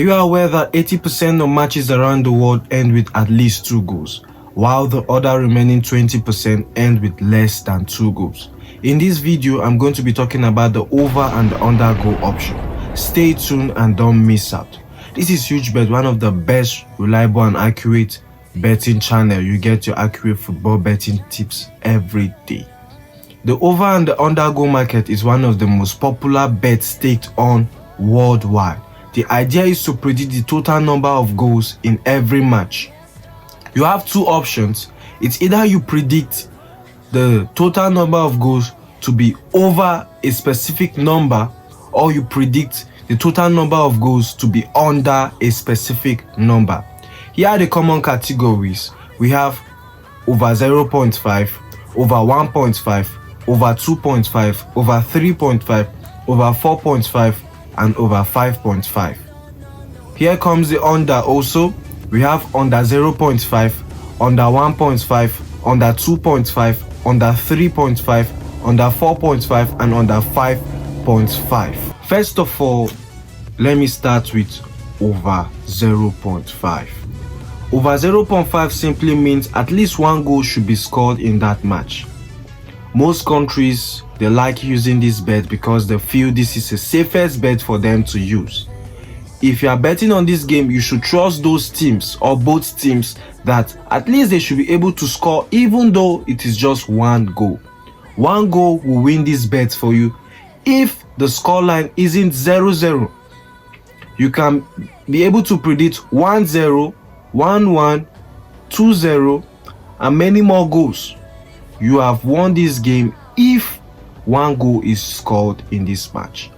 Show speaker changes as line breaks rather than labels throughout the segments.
You are aware that 80% of matches around the world end with at least 2 goals, while the other remaining 20% end with less than 2 goals. In this video, I'm going to be talking about the over and the under goal option. Stay tuned and don't miss out. This is HugeBet, one of the best, reliable and accurate betting channel. You get your accurate football betting tips every day. The over and the under goal market is one of the most popular bets staked on worldwide. The idea is to predict the total number of goals in every match. You have 2 options. It's either you predict the total number of goals to be over a specific number, or you predict the total number of goals to be under a specific number. Here are the common categories. We have over 0.5, over 1.5, over 2.5, over 3.5, over 4.5, and over 5.5. Here comes the under also. We have under 0.5, under 1.5, under 2.5, under 3.5, under 4.5, and under 5.5. First of all, let me start with over 0.5. Over 0.5 simply means at least 1 goal should be scored in that match. Most countries, they like using this bet because they feel this is the safest bet for them to use. If you are betting on this game, you should trust those teams or both teams that at least they should be able to score even though it is just 1 goal. 1 goal will win this bet for you if the scoreline isn't 0-0. You can be able to predict 1-0, 1-1, 2-0, and many more goals. You have won this game if 1 goal is scored in this match.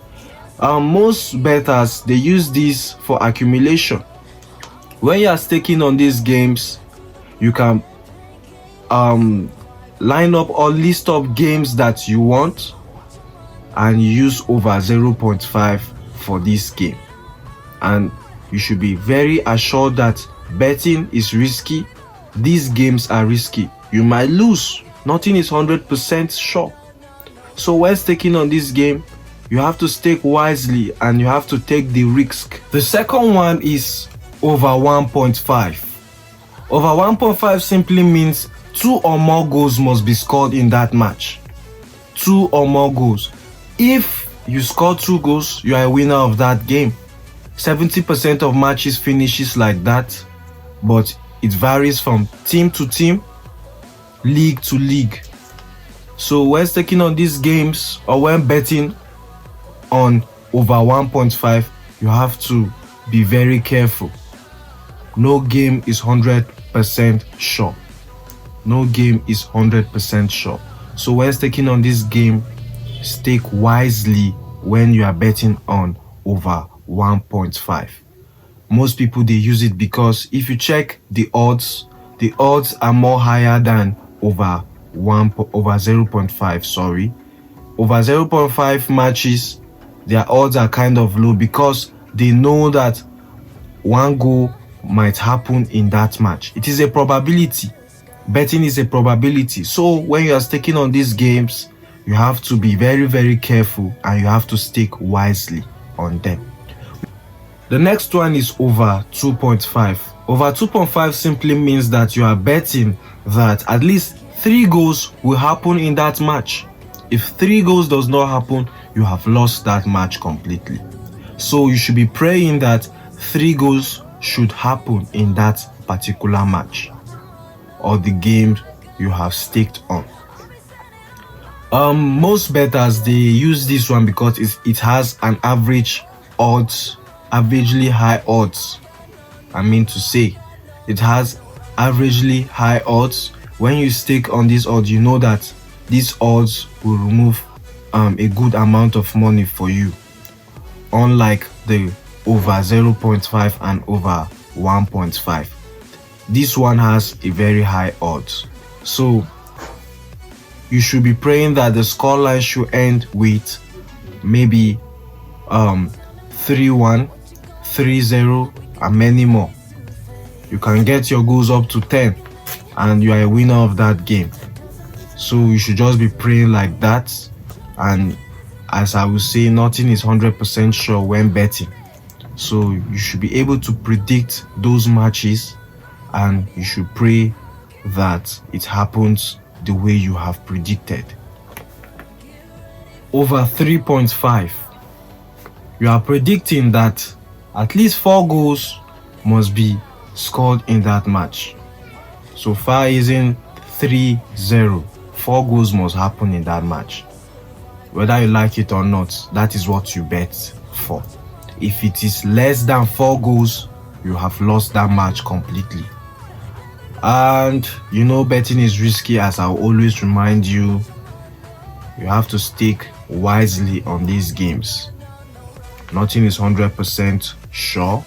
Most bettors, they use this for accumulation. When you are staking on these games, you can line up or list up games that you want and use over 0.5 for this game. And you should be very assured that betting is risky. These games are risky. You might lose. Nothing is 100% sure. So when staking on this game, you have to stake wisely and you have to take the risk. The second one is over 1.5. Over 1.5 simply means 2 or more goals must be scored in that match. 2 or more goals. If you score 2 goals, you are a winner of that game. 70% of matches finishes like that, but it varies from team to team, league to league. So when staking on these games or when betting on over 1.5, you have to be very careful. No game is 100% sure. No game is 100% sure. So when staking on this game, stake wisely when you are betting on over 1.5. Most people, they use it because if you check the odds are more higher than over 0.5. Sorry, over 0.5 matches, their odds are kind of low because they know that 1 goal might happen in that match. It is a probability. Betting is a probability. So when you are staking on these games, you have to be very, very careful and you have to stake wisely on them. The next one is over 2.5. Over 2.5 simply means that you are betting that at least 3 goals will happen in that match. If 3 goals does not happen, you have lost that match completely. So you should be praying that 3 goals should happen in that particular match or the game you have staked on. Most bettors, they use this one because it has an averagely high odds. I mean to say, it has averagely high odds. When you stake on these odds, you know that these odds will remove a good amount of money for you, unlike the over 0.5 and over 1.5. This one has a very high odds. So you should be praying that the scoreline should end with maybe 3-1, 3-0, and many more. You can get your goals up to 10 and you are a winner of that game. So you should just be praying like that. And as I will say, nothing is 100% sure when betting. So you should be able to predict those matches, and you should pray that it happens the way you have predicted. Over 3.5. You are predicting that at least 4 goals must be scored in that match. So far isn't 3-0. 4 goals must happen in that match. Whether you like it or not, that is what you bet for. If it is less than 4 goals, you have lost that match completely. And you know, betting is risky, as I always remind you. You have to stake wisely on these games. Nothing is 100% sure.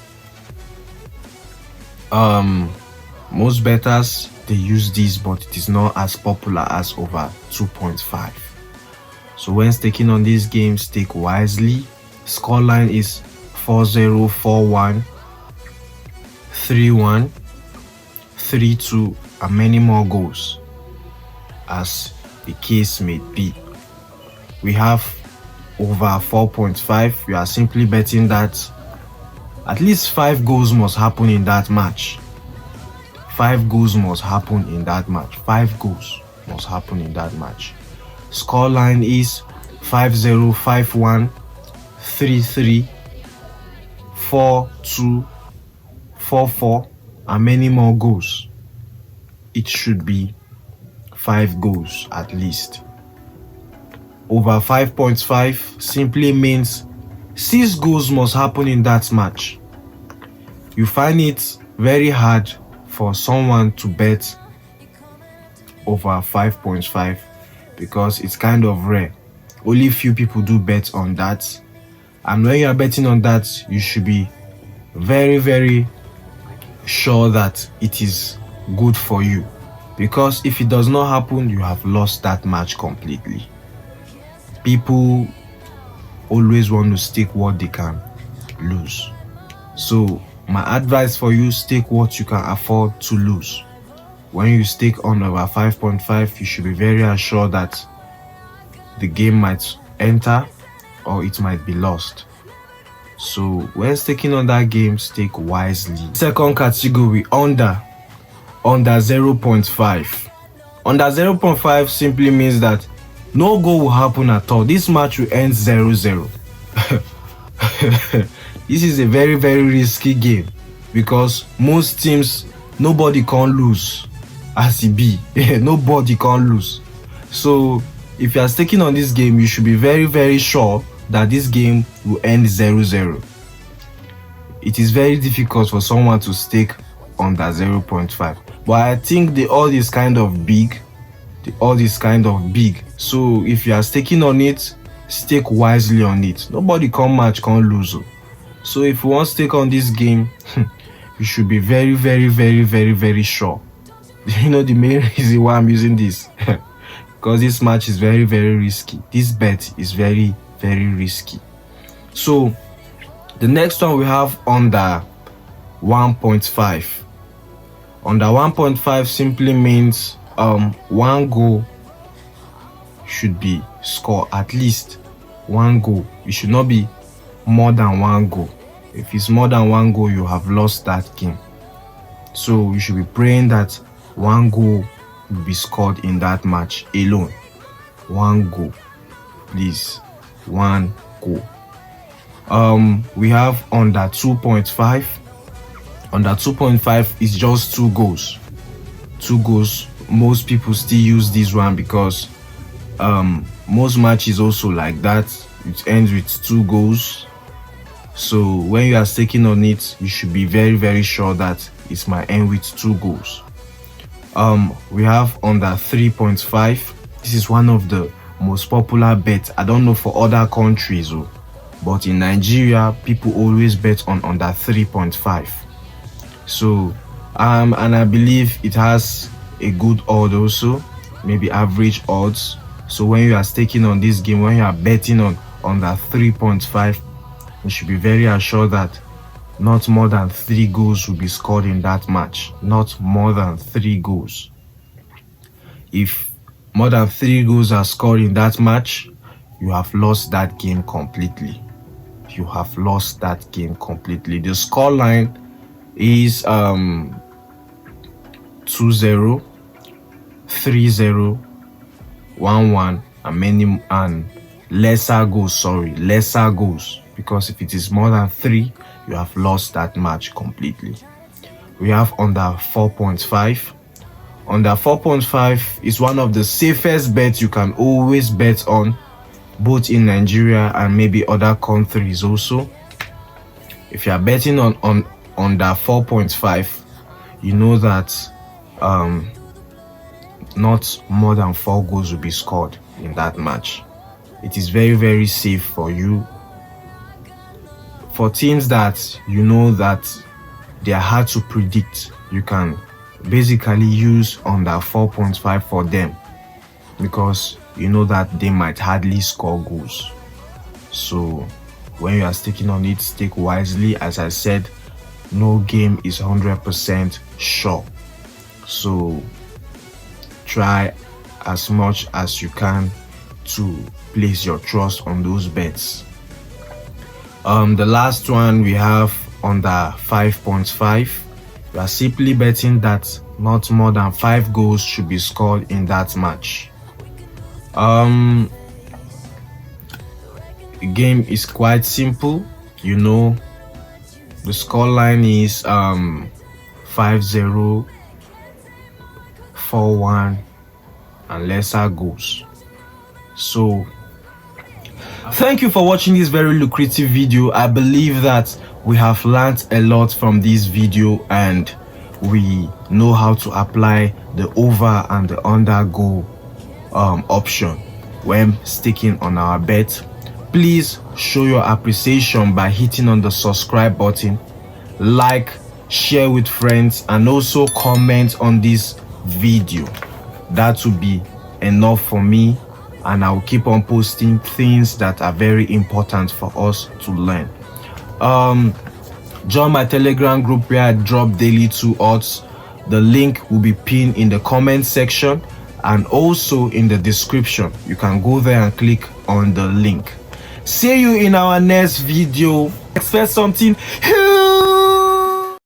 Most bettors, they use this, but it is not as popular as over 2.5. So when staking on these games, stake wisely. Scoreline is 4-0, 4-1, 3-1, 3-2, and many more goals, as the case may be. We have over 4.5. You are simply betting that at least 5 goals must happen in that match. 5 goals must happen in that match. 5 goals must happen in that match. Scoreline is 5-0, 5-1, 3-3, 4-2, 4-4, and many more goals. It should be 5 goals at least. Over 5.5 simply means 6 goals must happen in that match. You find it very hard for someone to bet over 5.5 because it's kind of rare. Only few people do bet on that. And when you are betting on that, you should be very, very sure that it is good for you. Because if it does not happen, you have lost that match completely. People always want to stake what they can lose. So my advice for you, stake what you can afford to lose. When you stake on over 5.5, you should be very assured that the game might enter or it might be lost. So when staking on that game, stake wisely. Second category, under 0.5. Under 0.5 simply means that no goal will happen at all. This match will end 0-0. This is a very, very risky game because most teams, nobody can lose. As it be, nobody can lose. So if you are staking on this game, you should be very, very sure that this game will end 0-0. It is very difficult for someone to stake under 0.5. But I think the odd is kind of big. So if you are staking on it, stake wisely on it. Nobody can match, can lose. So if you want to stake on this game, you should be very, very, very, very, very sure. You know the main reason why I'm using this? Because this match is very, very risky. This bet is very, very risky. So the next one we have under 1.5. Under 1.5 simply means 1 goal should be scored, at least 1 goal. It should not be more than 1 goal. If it's more than 1 goal, you have lost that game. So you should be praying that 1 goal will be scored in that match alone. 1 goal, please. 1 goal. We have under 2.5. Under 2.5 is just 2 goals. 2 goals. Most people still use this one because most matches also like that. It ends with 2 goals. So when you are staking on it, you should be very, very sure that it might end with 2 goals. We have under 3.5. This is one of the most popular bets. I don't know for other countries, but in Nigeria, people always bet on under 3.5. So and I believe it has a good odd also, maybe average odds. So when you are staking on this game, when you are betting on under 3.5, you should be very assured that not more than 3 goals will be scored in that match. Not more than 3 goals. If more than 3 goals are scored in that match, you have lost that game completely. you have lost that game completely. The score line is 2-0, 3-0, 1-1, and lesser goals, because if it is more than 3, you have lost that match completely. We have under 4.5. Under 4.5 is one of the safest bets you can always bet on, both in Nigeria and maybe other countries also. If you are betting on under 4.5, you know that not more than 4 goals will be scored in that match. It is very, very safe for you. For teams that you know that they are hard to predict, you can basically use under 4.5 for them, because you know that they might hardly score goals. So when you are sticking on it, stick wisely. As I said, no game is 100% sure, so try as much as you can to place your trust on those bets. The last one we have under 5.5. We are simply betting that not more than 5 goals should be scored in that match. The game is quite simple. You know, the score line is 5-0, 4-1, and lesser goals. So thank you for watching this very lucrative video. I believe that we have learned a lot from this video, and we know how to apply the over and the under goal option when sticking on our bet. Please show your appreciation by hitting on the subscribe button, like, share with friends, and also comment on this video. That will be enough for me, and I'll keep on posting things that are very important for us to learn. Join my Telegram group where I drop daily 2 odds. The link will be pinned in the comment section and also in the description. You can go there and click on the link. See you in our next video. Expect something huge.